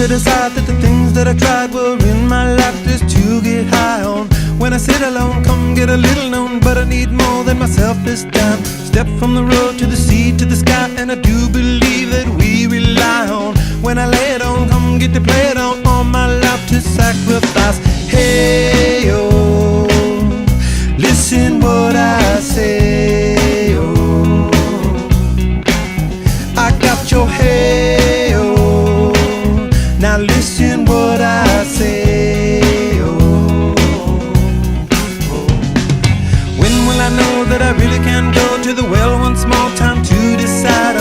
to decide that the things that I tried were in my life just to get high on. When I sit alone, come get a little known, but I need more than myself this time. Step from the road to the sea to the sky, and I do believe that we rely on. When I lay it on, come get to play it on, all my life to sacrifice. Hey, oh, listen what I say, oh, I got your head